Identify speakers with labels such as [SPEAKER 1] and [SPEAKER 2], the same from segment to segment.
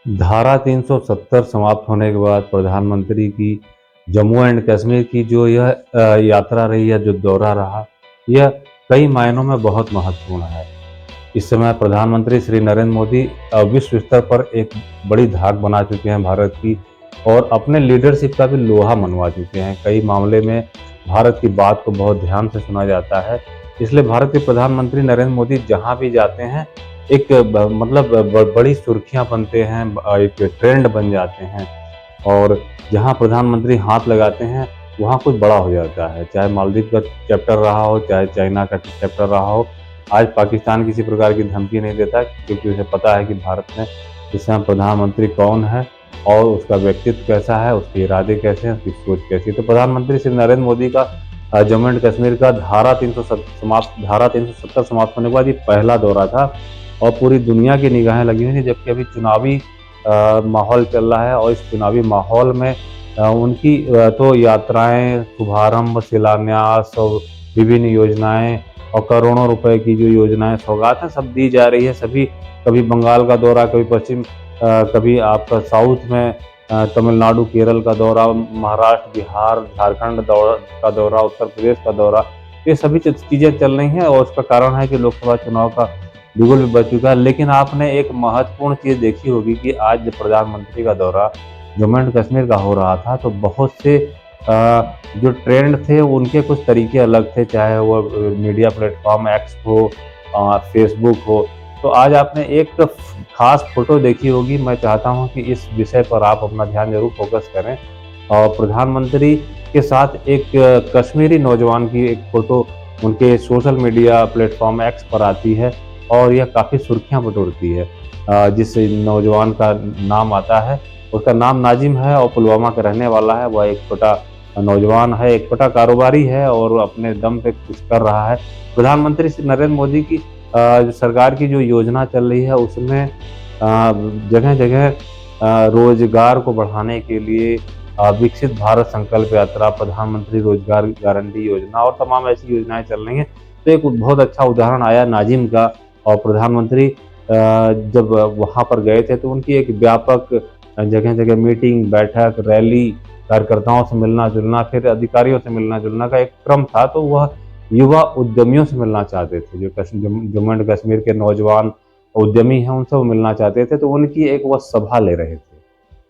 [SPEAKER 1] धारा 370 समाप्त होने के बाद प्रधानमंत्री की जम्मू एंड कश्मीर की जो यह यात्रा रही है, जो दौरा रहा, यह कई मायनों में बहुत महत्वपूर्ण है। इस समय प्रधानमंत्री श्री नरेंद्र मोदी विश्व स्तर पर एक बड़ी धाक बना चुके हैं भारत की, और अपने लीडरशिप का भी लोहा मनवा चुके हैं। कई मामले में भारत की बात को बहुत ध्यान से सुना जाता है, इसलिए भारत के प्रधानमंत्री नरेंद्र मोदी जहाँ भी जाते हैं एक बड़ी सुर्खियां बनते हैं, एक ट्रेंड बन जाते हैं। और जहां प्रधानमंत्री हाथ लगाते हैं वहां कुछ बड़ा हो जाता है, चाहे मालदीव का चैप्टर रहा हो, चाहे चाइना का चैप्टर रहा हो। आज पाकिस्तान किसी प्रकार की धमकी नहीं देता, क्योंकि उसे पता है कि भारत में इस समय प्रधानमंत्री कौन है और उसका व्यक्तित्व कैसा है, उसके इरादे कैसे हैं, उसकी सोच कैसी है। तो प्रधानमंत्री श्री नरेंद्र मोदी का जम्मू एंड कश्मीर का धारा 370 समाप्त होने के बाद ये पहला दौरा था, और पूरी दुनिया की निगाहें लगी हुई थी, जबकि अभी चुनावी माहौल चल रहा है। और इस चुनावी माहौल में उनकी तो यात्राएं, शुभारंभ, शिलान्यास और विभिन्न योजनाएं और करोड़ों रुपए की जो योजनाएं, सौगात हैं, सब दी जा रही है। सभी कभी बंगाल का दौरा, कभी पश्चिम, कभी आपका साउथ में तमिलनाडु, केरल का दौरा, महाराष्ट्र, बिहार, झारखंड का दौरा, उत्तर प्रदेश का दौरा, ये सभी चीज़ें चल रही हैं। और उसका कारण है कि लोकसभा चुनाव का बिगुल भी बच चुका है। लेकिन आपने एक महत्वपूर्ण चीज़ देखी होगी कि आज जब प्रधानमंत्री का दौरा जम्मू एंड कश्मीर का हो रहा था, तो बहुत से जो ट्रेंड थे उनके कुछ तरीके अलग थे, चाहे वो मीडिया प्लेटफॉर्म एक्स हो, फेसबुक हो। तो आज आपने एक खास फोटो देखी होगी। मैं चाहता हूं कि इस विषय पर आप अपना ध्यान जरूर फोकस करें। और प्रधानमंत्री के साथ एक कश्मीरी नौजवान की एक फोटो उनके सोशल मीडिया प्लेटफॉर्म एक्स पर आती है, और यह काफ़ी सुर्खियां बटोरती है। जिस नौजवान का नाम आता है, उसका नाम नाजिम है और पुलवामा का रहने वाला है। वह एक छोटा नौजवान है, एक छोटा कारोबारी है और अपने दम पे कुछ कर रहा है। प्रधानमंत्री श्री नरेंद्र मोदी की जो सरकार की जो योजना चल रही है, उसमें जगह जगह रोजगार को बढ़ाने के लिए विकसित भारत संकल्प यात्रा, प्रधानमंत्री रोजगार गारंटी योजना और तमाम ऐसी योजनाएं चल रही हैं। तो एक बहुत अच्छा उदाहरण आया नाजिम का। और प्रधानमंत्री जब वहाँ पर गए थे तो उनकी एक व्यापक जगह जगह मीटिंग, बैठक, रैली, कार्यकर्ताओं से मिलना जुलना, फिर अधिकारियों से मिलना जुलना का एक क्रम था। तो वह युवा उद्यमियों से मिलना चाहते थे, जो जम्मू एंड कश्मीर के नौजवान उद्यमी हैं उनसे वो मिलना चाहते थे। तो उनकी एक वह सभा ले रहे थे,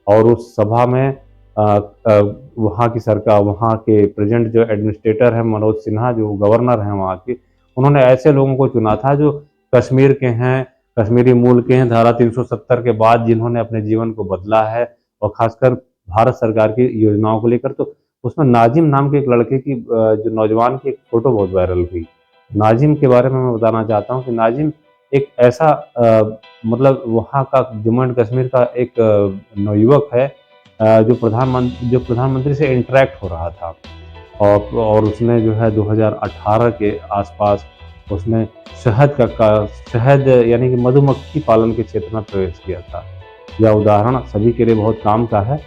[SPEAKER 1] और उस सभा में वहाँ की सरकार, वहाँ के प्रेजेंट जो एडमिनिस्ट्रेटर हैं मनोज सिन्हा, जो गवर्नर हैं वहाँ के, उन्होंने ऐसे लोगों को चुना था जो कश्मीर के हैं, कश्मीरी मूल के हैं, धारा 370 के बाद जिन्होंने अपने जीवन को बदला है, और खासकर भारत सरकार की योजनाओं को लेकर। तो उसमें नाजिम नाम के एक लड़के की, जो नौजवान की एक फोटो बहुत वायरल हुई। नाजिम के बारे में मैं बताना चाहता हूँ कि नाजिम एक ऐसा मतलब वहाँ का जम्मू एंड कश्मीर का एक नवयुवक है, जो प्रधानमंत्री से इंटरेक्ट हो रहा था। और उसने जो है 2018 के आसपास उसने शहद यानी कि मधुमक्खी पालन के क्षेत्र में प्रवेश किया था। यह उदाहरण सभी के लिए बहुत काम का है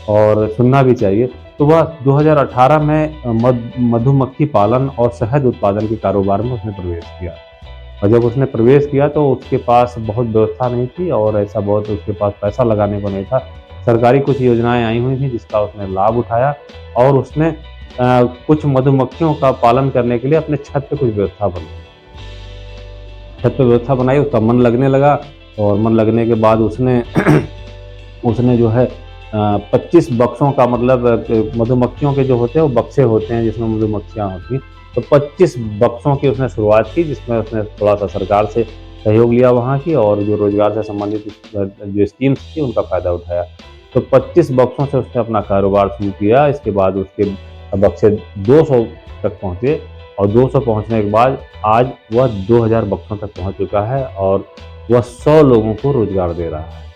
[SPEAKER 1] और सुनना भी चाहिए। तो वह 2018 में मधुमक्खी पालन और शहद उत्पादन के कारोबार में उसने प्रवेश किया। और जब उसने प्रवेश किया तो उसके पास बहुत व्यवस्था नहीं थी, और ऐसा बहुत उसके पास पैसा लगाने को नहीं था। सरकारी कुछ योजनाएं आई हुई थी जिसका उसने लाभ उठाया, और उसने कुछ मधुमक्खियों का पालन करने के लिए अपने छत पे कुछ व्यवस्था बनाई। छत पे व्यवस्था बनाई, उसका मन लगने लगा, और मन लगने के बाद उसने उसने जो है 25 बक्सों का, मतलब मधुमक्खियों के जो होते हैं वो बक्से होते हैं जिसमें मधुमक्खियाँ होती हैं, तो 25 बक्सों की उसने शुरुआत की, जिसमें उसने थोड़ा सा सरकार से सहयोग लिया वहाँ की, और जो रोजगार से संबंधित जो स्कीम्स थी उनका फ़ायदा उठाया। तो 25 बक्सों से उसने अपना कारोबार शुरू किया। इसके बाद उसके बक्से 200 तक पहुँचे, और 200 पहुँचने के बाद आज वह 2000 बक्सों तक पहुँच चुका है, और वह 100 लोगों को रोजगार दे रहा है।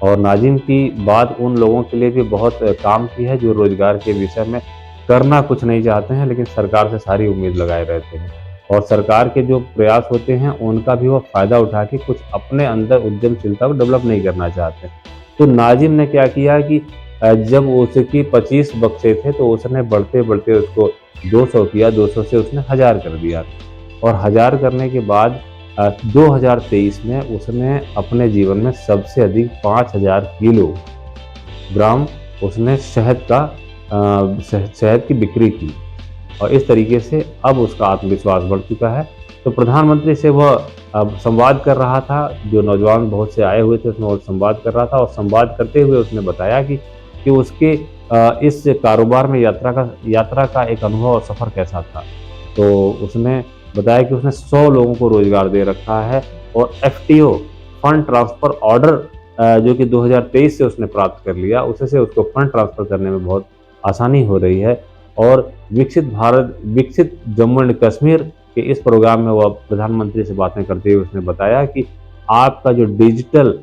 [SPEAKER 1] और नाजिम की बात उन लोगों के लिए भी बहुत काम की है जो रोजगार के विषय में करना कुछ नहीं चाहते हैं, लेकिन सरकार से सारी उम्मीद लगाए रहते हैं, और सरकार के जो प्रयास होते हैं उनका भी वो फ़ायदा उठा के कुछ अपने अंदर उद्यमशीलता को डेवलप नहीं करना चाहते। तो नाजिम ने क्या किया कि जब उसकी 25 बक्से थे तो उसने बढ़ते बढ़ते उसको 200 किया, 200 से उसने 1000 कर दिया, और 1000 करने के बाद 2023 में उसने अपने जीवन में सबसे अधिक 5000 किलोग्राम उसने शहद की बिक्री की और इस तरीके से अब उसका आत्मविश्वास बढ़ चुका है। तो प्रधानमंत्री से वह संवाद कर रहा था, जो नौजवान बहुत से आए हुए थे उसमें वो संवाद कर रहा था और संवाद करते हुए उसने बताया कि उसके इस कारोबार में यात्रा का एक अनुभव और सफ़र कैसा था। तो उसने बताया कि उसने 100 लोगों को रोजगार दे रखा है और एफटीओ फंड ट्रांसफर ऑर्डर जो कि 2023 से उसने प्राप्त कर लिया, उससे उसको फंड ट्रांसफर करने में बहुत आसानी हो रही है। और विकसित जम्मू एंड कश्मीर के इस प्रोग्राम में वह प्रधानमंत्री से बातें करते हुए उसने बताया कि आपका जो डिजिटल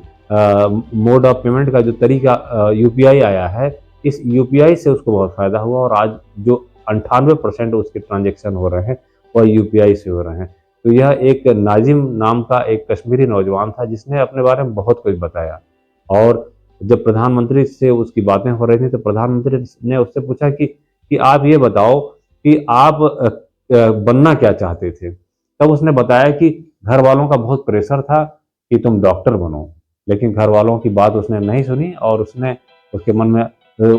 [SPEAKER 1] मोड ऑफ पेमेंट का जो तरीका यूपीआई आया है, इस यूपीआई से उसको बहुत फ़ायदा हुआ और आज जो 98% उसके ट्रांजैक्शन हो रहे हैं वह यूपीआई से हो रहे हैं। तो यह एक नाजिम नाम का एक कश्मीरी नौजवान था जिसने अपने बारे में बहुत कुछ बताया। और जब प्रधानमंत्री से उसकी बातें हो रही थी तो प्रधानमंत्री ने उससे पूछा कि आप ये बताओ कि आप बनना क्या चाहते थे। तब उसने बताया कि घर वालों का बहुत प्रेशर था कि तुम डॉक्टर बनो, लेकिन घर वालों की बात उसने नहीं सुनी और उसके मन में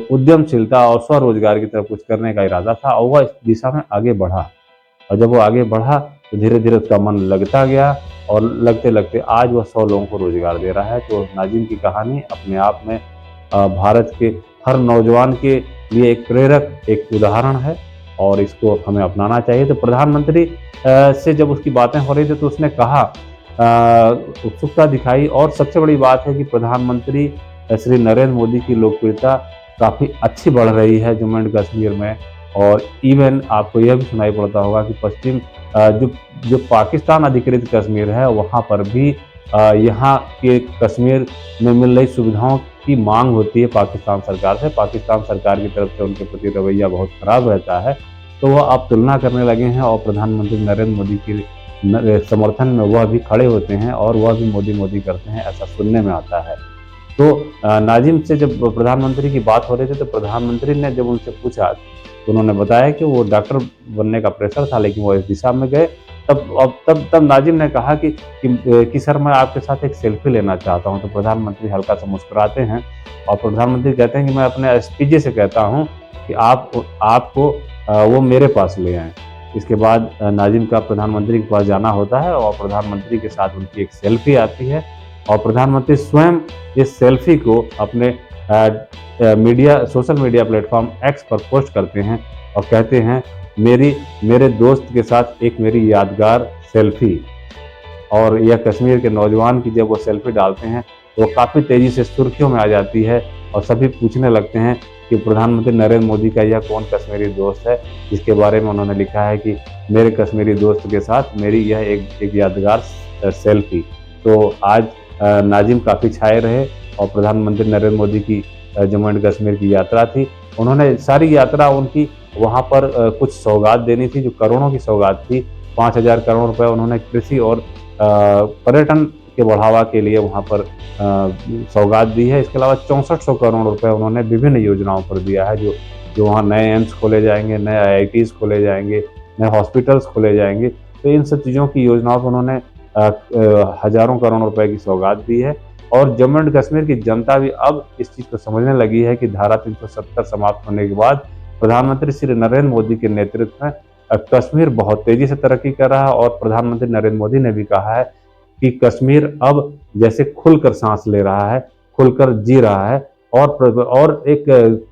[SPEAKER 1] उद्यमशीलता और स्वरोजगार की तरफ कुछ करने का इरादा था और वह इस दिशा में आगे बढ़ा। और जब वो आगे बढ़ा तो धीरे धीरे उसका मन लगता गया और लगते लगते आज वह 100 लोगों को रोजगार दे रहा है। तो नाजिम की कहानी अपने आप में भारत के हर नौजवान के लिए एक प्रेरक, एक उदाहरण है और इसको हमें अपनाना चाहिए। तो प्रधानमंत्री से जब उसकी बातें हो रही थी तो उसने कहा, उत्सुकता दिखाई और सबसे बड़ी बात है कि प्रधानमंत्री श्री नरेंद्र मोदी की लोकप्रियता काफ़ी अच्छी बढ़ रही है जम्मू एंड कश्मीर में। और इवन आपको यह भी सुनाई पड़ता होगा कि पश्चिम जो पाकिस्तान अधिकृत कश्मीर है वहाँ पर भी यहाँ के कश्मीर में मिल रही सुविधाओं की मांग होती है पाकिस्तान सरकार से। पाकिस्तान सरकार की तरफ से उनके प्रति रवैया बहुत खराब रहता है, तो वह अब तुलना करने लगे हैं और प्रधानमंत्री नरेंद्र मोदी के समर्थन में वह भी खड़े होते हैं और वह भी मोदी मोदी करते हैं, ऐसा सुनने में आता है। तो नाजिम से जब प्रधानमंत्री की बात हो रही थी तो प्रधानमंत्री ने जब उनसे पूछा तो उन्होंने बताया कि वो डॉक्टर बनने का प्रेशर था लेकिन वो इस दिशा में गए। तब नाजिम ने कहा कि सर मैं आपके साथ एक सेल्फी लेना चाहता हूं। तो प्रधानमंत्री हल्का सा मुस्कुराते हैं और प्रधानमंत्री कहते हैं कि मैं अपने एसपीजी से कहता हूं कि आपको वो मेरे पास ले आएं। इसके बाद नाजिम का प्रधानमंत्री के पास जाना होता है और प्रधानमंत्री के साथ उनकी एक सेल्फी आती है और प्रधानमंत्री स्वयं इस सेल्फी को अपने सोशल मीडिया प्लेटफॉर्म एक्स पर पोस्ट करते हैं और कहते हैं, मेरे दोस्त के साथ एक मेरी यादगार सेल्फी। और यह कश्मीर के नौजवान की जब वो सेल्फी डालते हैं तो वो काफ़ी तेज़ी से सुर्खियों में आ जाती है और सभी पूछने लगते हैं कि प्रधानमंत्री नरेंद्र मोदी का यह कौन कश्मीरी दोस्त है, जिसके बारे में उन्होंने लिखा है कि मेरे कश्मीरी दोस्त के साथ मेरी यह एक यादगार सेल्फी। तो आज नाजिम काफ़ी छाए रहे और प्रधानमंत्री नरेंद्र मोदी की जम्मू एंड कश्मीर की यात्रा थी। उन्होंने सारी यात्रा उनकी वहाँ पर कुछ सौगात देनी थी जो करोड़ों की सौगात थी। 5000 करोड़ रुपए उन्होंने कृषि और पर्यटन के बढ़ावा के लिए वहाँ पर सौगात दी है। इसके अलावा 6400 करोड़ रुपए उन्होंने विभिन्न योजनाओं पर दिया है जो वहाँ नए एम्स खोले जाएंगे, नए आईआईटीज खोले जाएंगे, नए हॉस्पिटल्स खोले जाएंगे। तो इन सब चीज़ों की योजनाओं पर उन्होंने हजारों करोड़ रुपए की सौगात दी है। और जम्मू एंड कश्मीर की जनता भी अब इस चीज़ को समझने लगी है कि धारा 370 समाप्त होने के बाद प्रधानमंत्री श्री नरेंद्र मोदी के नेतृत्व में कश्मीर बहुत तेजी से तरक्की कर रहा है। और प्रधानमंत्री नरेंद्र मोदी ने भी कहा है कि कश्मीर अब जैसे खुलकर सांस ले रहा है, खुलकर जी रहा है और एक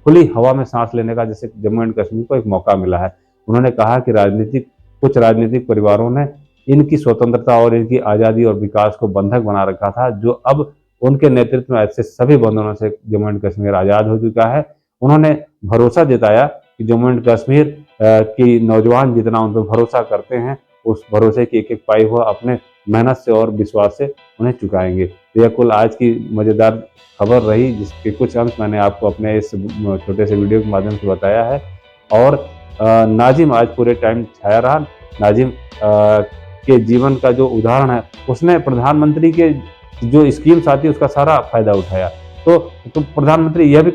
[SPEAKER 1] खुली हवा में सांस लेने का जैसे जम्मू एंड कश्मीर को एक मौका मिला है। उन्होंने कहा कि कुछ राजनीतिक परिवारों ने इनकी स्वतंत्रता और इनकी आज़ादी और विकास को बंधक बना रखा था, जो अब उनके नेतृत्व में ऐसे सभी बंधनों से जम्मू एंड कश्मीर आज़ाद हो चुका है। उन्होंने भरोसा जताया कि जम्मू एंड कश्मीर की नौजवान जितना उन पर भरोसा करते हैं, उस भरोसे की एक एक पाई हुआ अपने मेहनत से और विश्वास से उन्हें चुकाएंगे। तो यह कुल आज की मज़ेदार खबर रही, जिसके कुछ अंश मैंने आपको अपने इस छोटे से वीडियो के माध्यम से बताया है। और नाजिम आज पूरे टाइम छाया रहा। नाजिम के जीवन का जो उदाहरण है, उसने प्रधानमंत्री के जो स्कीम्स आती है उसका सारा फायदा उठाया। तो प्रधानमंत्री यह भी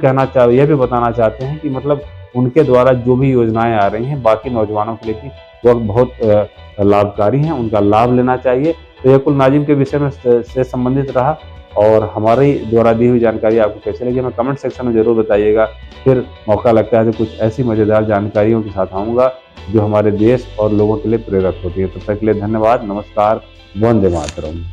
[SPEAKER 1] बताना चाहते हैं कि मतलब उनके द्वारा जो भी योजनाएं आ रही हैं बाकी नौजवानों के लिए भी वह बहुत लाभकारी हैं, उनका लाभ लेना चाहिए। तो यह कुल नाज़िम के विषय में से संबंधित रहा और हमारी द्वारा दी हुई जानकारी आपको कैसी लगी हमें कमेंट सेक्शन में ज़रूर बताइएगा। फिर मौका लगता है तो कुछ ऐसी मज़ेदार जानकारियों के साथ आऊँगा जो हमारे देश और लोगों के लिए प्रेरक होती है। तब तक के लिए धन्यवाद, नमस्कार, वंदे मातरम।